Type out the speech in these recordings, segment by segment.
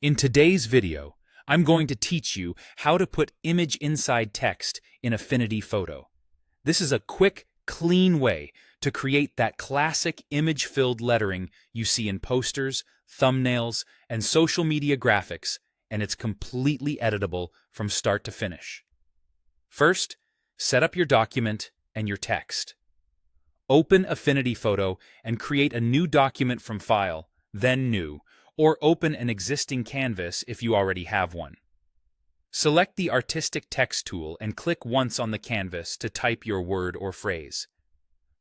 In today's video, I'm going to teach you how to put image inside text in Affinity Photo. This is a quick, clean way to create that classic image-filled lettering you see in posters, thumbnails, and social media graphics, and it's completely editable from start to finish. First, set up your document and your text. Open Affinity Photo and create a new document from File, then New, or open an existing canvas if you already have one. Select the Artistic Text tool and click once on the canvas to type your word or phrase.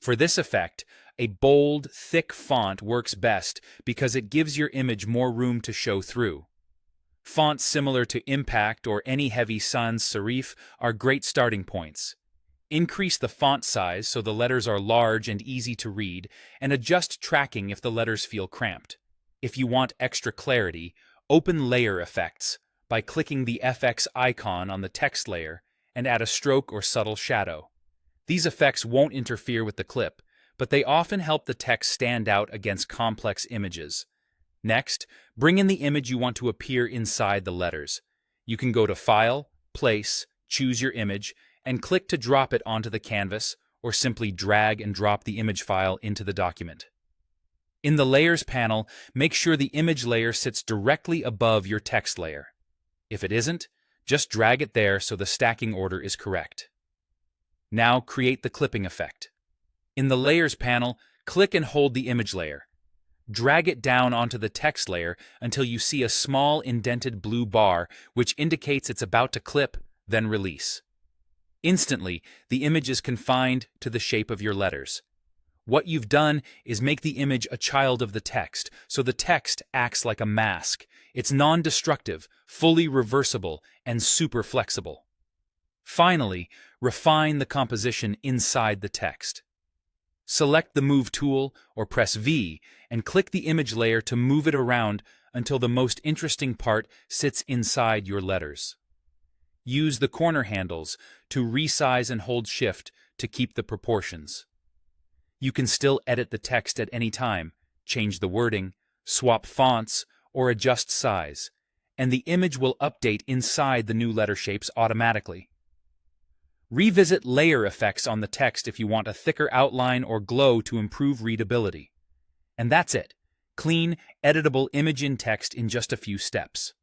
For this effect, a bold, thick font works best because it gives your image more room to show through. Fonts similar to Impact or any heavy sans serif are great starting points. Increase the font size so the letters are large and easy to read, and adjust tracking if the letters feel cramped. If you want extra clarity, open Layer Effects by clicking the FX icon on the text layer and add a stroke or subtle shadow. These effects won't interfere with the clip, but they often help the text stand out against complex images. Next, bring in the image you want to appear inside the letters. You can go to File, Place, choose your image, and click to drop it onto the canvas, or simply drag and drop the image file into the document. In the Layers panel, make sure the image layer sits directly above your text layer. If it isn't, just drag it there so the stacking order is correct. Now create the clipping effect. In the Layers panel, click and hold the image layer. Drag it down onto the text layer until you see a small indented blue bar which indicates it's about to clip, then release. Instantly, the image is confined to the shape of your letters. What you've done is make the image a child of the text, so the text acts like a mask. It's non-destructive, fully reversible, and super flexible. Finally, refine the composition inside the text. Select the Move tool or press V and click the image layer to move it around until the most interesting part sits inside your letters. Use the corner handles to resize and hold Shift to keep the proportions. You can still edit the text at any time, change the wording, swap fonts, or adjust size, and the image will update inside the new letter shapes automatically. Revisit layer effects on the text if you want a thicker outline or glow to improve readability. And that's it. Clean, editable image in text in just a few steps.